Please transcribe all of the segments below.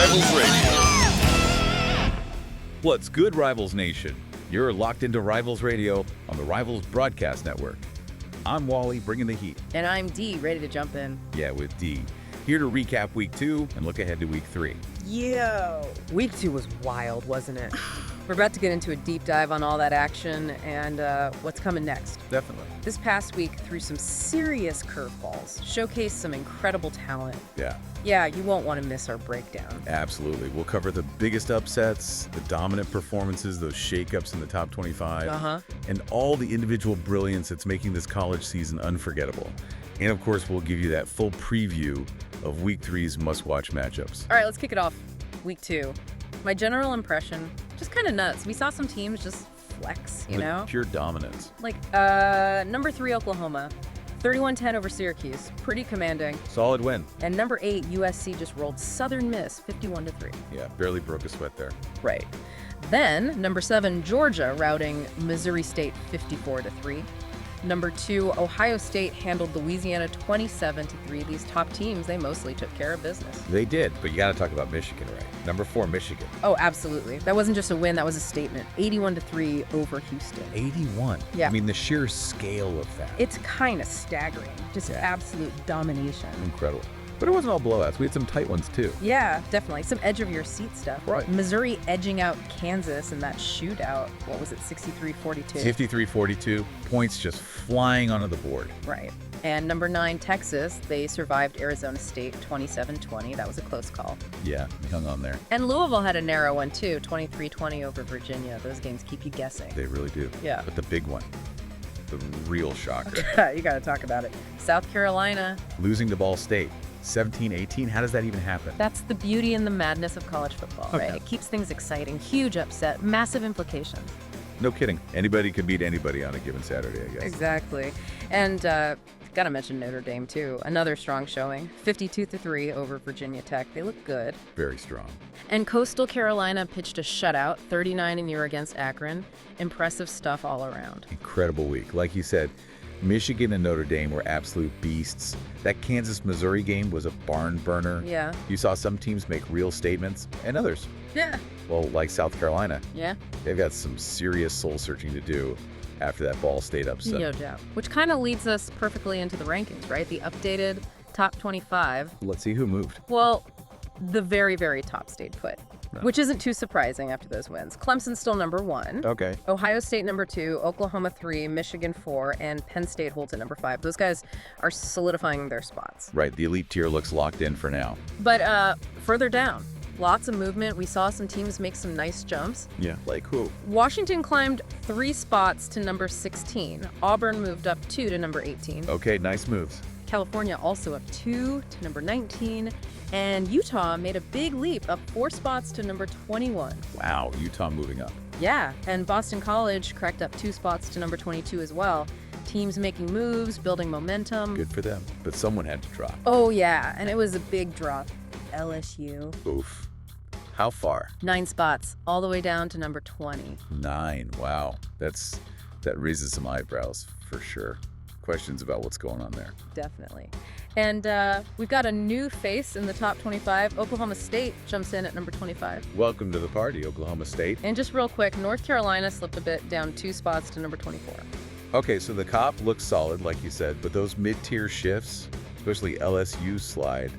Rivals Radio. What's good, Rivals Nation? You're locked into Rivals Radio on the Rivals Broadcast Network. I'm Wally, bringing the heat. And I'm Dee, ready to jump in. Yeah, with Dee. Here to recap Week 2 and look ahead to Week 3. Yo! Week 2 was wild, wasn't it? We're about to get into a deep dive on all that action and what's coming next. Definitely. This past week threw some serious curveballs, showcased some incredible talent. Yeah, you won't want to miss our breakdown. Absolutely. We'll cover the biggest upsets, the dominant performances, those shakeups in the top 25, and all the individual brilliance that's making this college season unforgettable. And of course, we'll give you that full preview of Week 3's must-watch matchups. All right, let's kick it off. Week 2. My general impression, just kind of nuts. We saw some teams just flex, you know? Pure dominance. Like, number 3, Oklahoma. 31-10 over Syracuse. Pretty commanding. Solid win. And number 8, USC just rolled Southern Miss 51-3. Yeah, barely broke a sweat there. Right. Then, number 7, Georgia routing Missouri State 54-3. Number 2, Ohio State handled Louisiana 27-3. These top teams, they mostly took care of business. They did, but you got to talk about Michigan, right? Number 4, Michigan. Oh, absolutely. That wasn't just a win, that was a statement. 81-3 over Houston. 81? Yeah. I mean, the sheer scale of that. It's kind of staggering. Just absolute domination. Incredible. But it wasn't all blowouts. We had some tight ones, too. Yeah, definitely. Some edge-of-your-seat stuff. Right. Missouri edging out Kansas in that shootout. What was it, 63-42? 53-42. Points just flying onto the board. Right. And number 9, Texas, they survived Arizona State 27-20. That was a close call. Yeah, we hung on there. And Louisville had a narrow one, too, 23-20 over Virginia. Those games keep you guessing. They really do. Yeah. But the big one, the real shocker. You got to talk about it. South Carolina. Losing to Ball State. 17-18. How does that even happen? That's the beauty and the madness of college football, right? It keeps things exciting. Huge upset, massive implications. No kidding. Anybody can beat anybody on a given Saturday, I guess. Exactly. And got to mention Notre Dame, too. Another strong showing. 52-3 over Virginia Tech. They look good. Very strong. And Coastal Carolina pitched a shutout, 39-0 against Akron. Impressive stuff all around. Incredible week. Like you said, Michigan and Notre Dame were absolute beasts. That Kansas-Missouri game was a barn burner. Yeah. You saw some teams make real statements, and others. Yeah. Well, like South Carolina. Yeah. They've got some serious soul-searching to do after that Ball State upset. No doubt. Which kind of leads us perfectly into the rankings, right? The updated top 25. Let's see who moved. Well, the very, very top stayed put. No. Which isn't too surprising after those wins. Clemson's still number 1. Okay. Ohio State number 2, Oklahoma 3, Michigan 4, and Penn State holds at number 5. Those guys are solidifying their spots. Right, the elite tier looks locked in for now. But further down, lots of movement. We saw some teams make some nice jumps. Yeah. Like who? Washington climbed 3 spots to number 16. Auburn moved up 2 to number 18. Okay, nice moves. California also up 2 to number 19. And Utah made a big leap, up 4 spots to number 21. Wow, Utah moving up. Yeah, and Boston College cracked up 2 spots to number 22 as well. Teams making moves, building momentum. Good for them. But someone had to drop. Oh, yeah, and it was a big drop. LSU. Oof. How far? 9 spots, all the way down to number 20. 9. Wow. That raises some eyebrows for sure. Questions about what's going on there. Definitely. And we've got a new face in the top 25. Oklahoma State jumps in at number 25. Welcome to the party, Oklahoma State. And just real quick, North Carolina slipped a bit, down 2 spots to number 24. Okay, so the cop looks solid, like you said, but those mid-tier shifts, especially LSU's slide,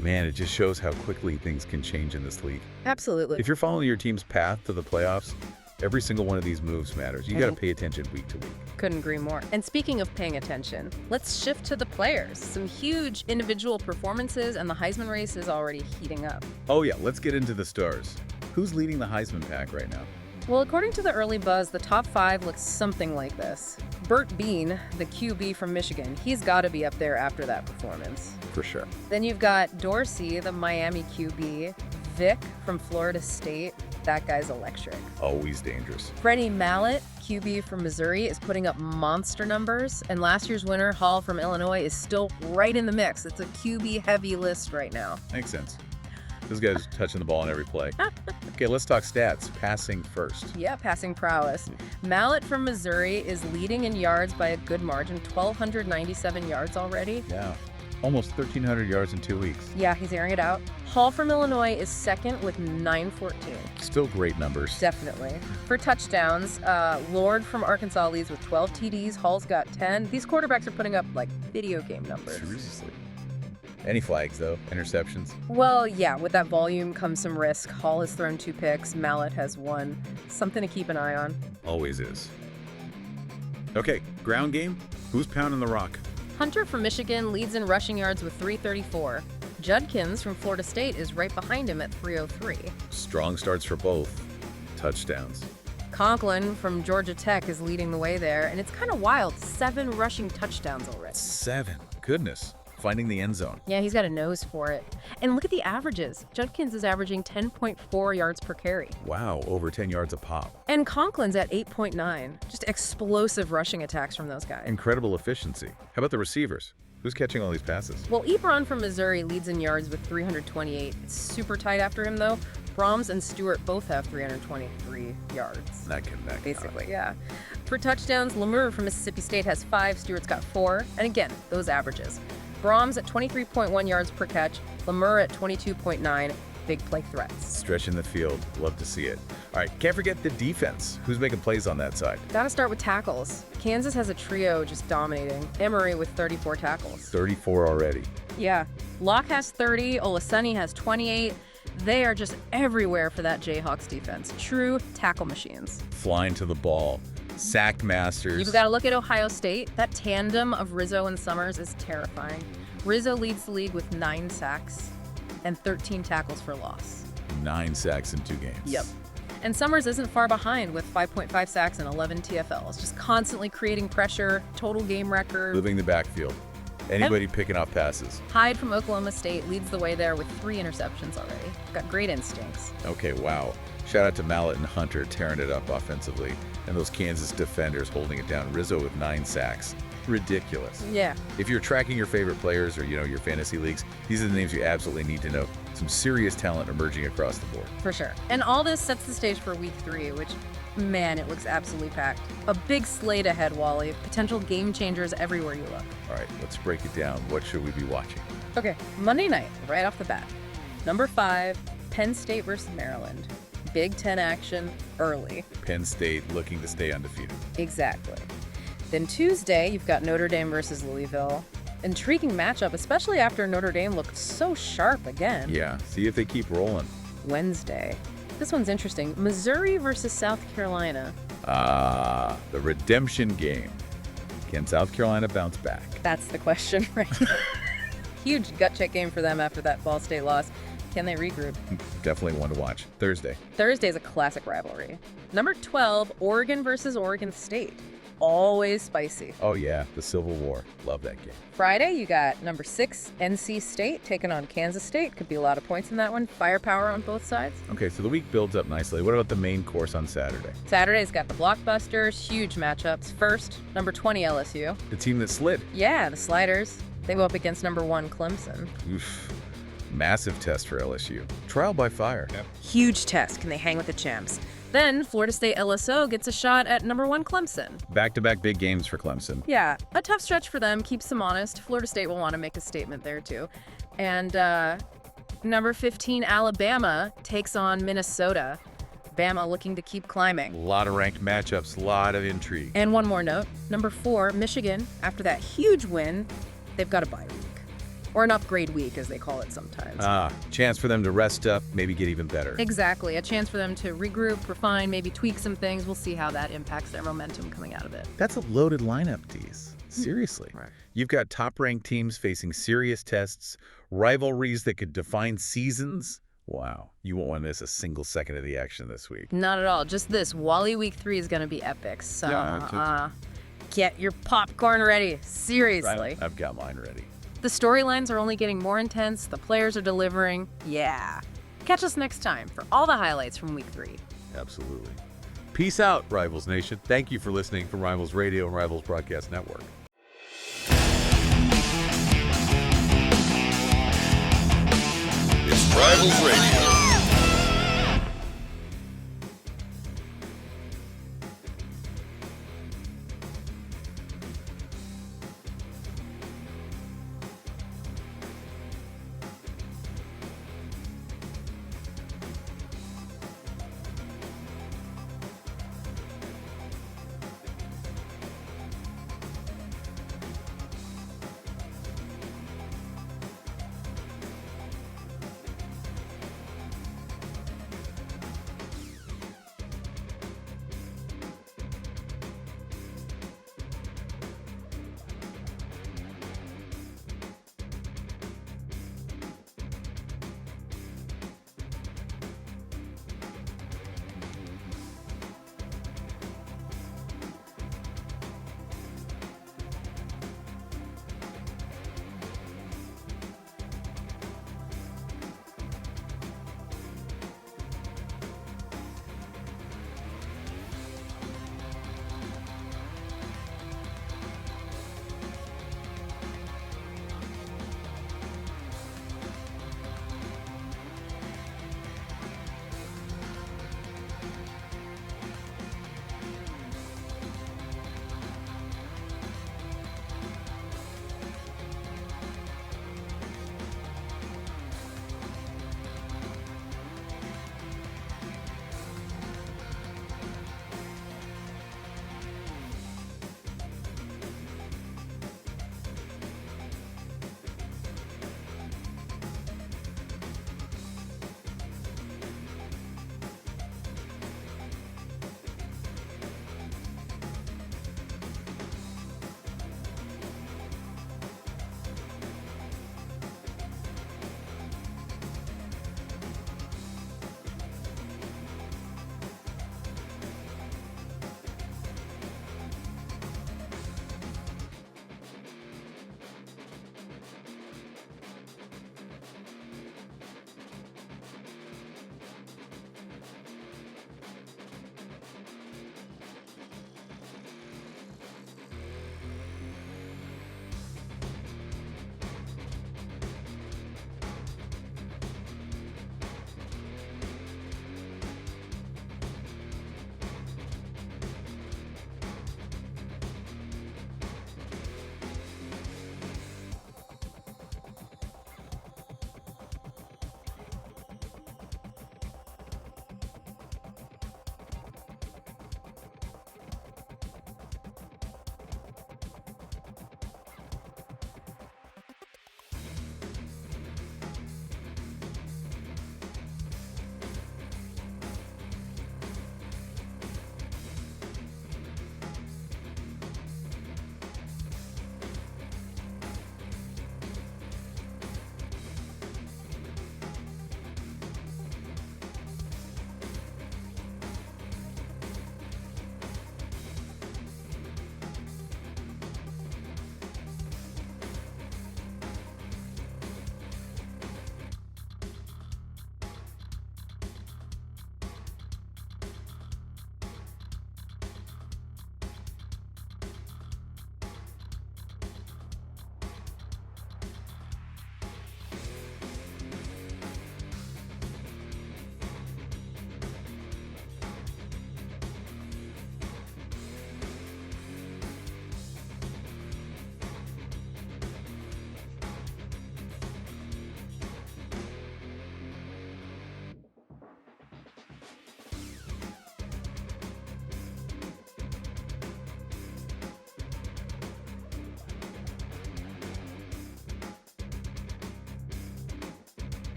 man, it just shows how quickly things can change in this league. Absolutely. If you're following your team's path to the playoffs, every single one of these moves matters. You got to pay attention week to week. Couldn't agree more. And speaking of paying attention, let's shift to the players. Some huge individual performances, and the Heisman race is already heating up. Oh yeah, let's get into the stars. Who's leading the Heisman pack right now? Well, according to the early buzz, the top 5 looks something like this. Burt Bean, the QB from Michigan, he's got to be up there after that performance. For sure. Then you've got Dorsey, the Miami QB, Vic from Florida State. That guy's electric. Always dangerous. Freddie Mallett, QB from Missouri, is putting up monster numbers, and last year's winner, Hall from Illinois, is still right in the mix. It's a QB-heavy list right now. Makes sense. This guy's touching the ball on every play. Okay, let's talk stats. Passing first. Yeah, passing prowess. Mallett from Missouri is leading in yards by a good margin, 1,297 yards already. Yeah. Almost 1,300 yards in 2 weeks. Yeah, he's airing it out. Hall from Illinois is second with 914. Still great numbers. Definitely. For touchdowns, Lord from Arkansas leads with 12 TDs. Hall's got 10. These quarterbacks are putting up, like, video game numbers. Seriously. Any flags, though? Interceptions? Well, yeah, with that volume comes some risk. Hall has thrown 2 picks. Mallett has 1. Something to keep an eye on. Always is. Okay, ground game. Who's pounding the rock? Hunter from Michigan leads in rushing yards with 334. Judkins from Florida State is right behind him at 303. Strong starts for both. Touchdowns. Conklin from Georgia Tech is leading the way there, and it's kind of wild. 7 rushing touchdowns already. 7. Goodness. Finding the end zone. Yeah, he's got a nose for it. And look at the averages. Judkins is averaging 10.4 yards per carry. Wow, over 10 yards a pop. And Conklin's at 8.9. Just explosive rushing attacks from those guys. Incredible efficiency. How about the receivers? Who's catching all these passes? Well, Ebron from Missouri leads in yards with 328. It's super tight after him, though. Brahms and Stewart both have 323 yards. Neck and neck. Basically, yeah. For touchdowns, Lemur from Mississippi State has 5. Stewart's got 4. And again, those averages. Brahms at 23.1 yards per catch. Lemur at 22.9. Big play threats. Stretching the field. Love to see it. All right, can't forget the defense. Who's making plays on that side? Gotta start with tackles. Kansas has a trio just dominating. Emory with 34 tackles. 34 already. Yeah. Locke has 30. Olaseni has 28. They are just everywhere for that Jayhawks defense. True tackle machines. Flying to the ball. Sack masters. You've got to look at Ohio State. That tandem of Rizzo and Summers is terrifying. Rizzo leads the league with 9 sacks and 13 tackles for loss. 9 sacks in 2 games. Yep. And Summers isn't far behind with 5.5 sacks and 11 TFLs. Just constantly creating pressure, total game record. Living the backfield. Anybody picking off passes. Hyde from Oklahoma State leads the way there with 3 interceptions already. Got great instincts. Okay, wow. Shout out to Mallett and Hunter tearing it up offensively. And those Kansas defenders holding it down. Rizzo with 9 sacks. Ridiculous. Yeah. If you're tracking your favorite players or, your fantasy leagues, these are the names you absolutely need to know. Some serious talent emerging across the board. For sure. And all this sets the stage for week 3, which, man, it looks absolutely packed. A big slate ahead, Wally. Potential game changers everywhere you look. All right, let's break it down. What should we be watching? Okay, Monday night, right off the bat. Number 5, Penn State versus Maryland. Big Ten action early. Penn State looking to stay undefeated. Exactly. Then Tuesday, you've got Notre Dame versus Louisville. Intriguing matchup, especially after Notre Dame looked so sharp again. Yeah, see if they keep rolling. Wednesday. This one's interesting. Missouri versus South Carolina. The redemption game. Can South Carolina bounce back? That's the question, right? Huge gut check game for them after that Ball State loss. Can they regroup? Definitely one to watch. Thursday's a classic rivalry. Number 12, Oregon versus Oregon State. Always spicy. Oh yeah, the Civil War. Love that game. Friday, you got number 6, NC State taking on Kansas State. Could be a lot of points in that one. Firepower on both sides. Okay, so the week builds up nicely. What about the main course on Saturday? Saturday's got the blockbusters, huge matchups. First, number 20 LSU. The team that slid. Yeah, the Sliders. They go up against number 1 Clemson. Oof. Massive test for LSU. Trial by fire. Yep. Huge test. Can they hang with the champs? Then Florida State LSO gets a shot at number 1 Clemson. Back-to-back big games for Clemson. Yeah, a tough stretch for them. Keeps them honest. Florida State will want to make a statement there too. And number 15 Alabama takes on Minnesota. Bama looking to keep climbing. A lot of ranked matchups, a lot of intrigue. And one more note. Number 4 Michigan, after that huge win, they've got a bye week. Or an upgrade week, as they call it sometimes. Chance for them to rest up, maybe get even better. Exactly. A chance for them to regroup, refine, maybe tweak some things. We'll see how that impacts their momentum coming out of it. That's a loaded lineup, Dees. Seriously. Right. You've got top-ranked teams facing serious tests, rivalries that could define seasons. Wow. You won't want to miss a single second of the action this week. Not at all. Just this. Wally Week 3 is going to be epic. So get your popcorn ready. Seriously. Right. I've got mine ready. The storylines are only getting more intense. The players are delivering. Yeah. Catch us next time for all the highlights from Week 3. Absolutely. Peace out, Rivals Nation. Thank you for listening from Rivals Radio and Rivals Broadcast Network. It's Rivals Radio.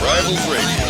Rivals Radio.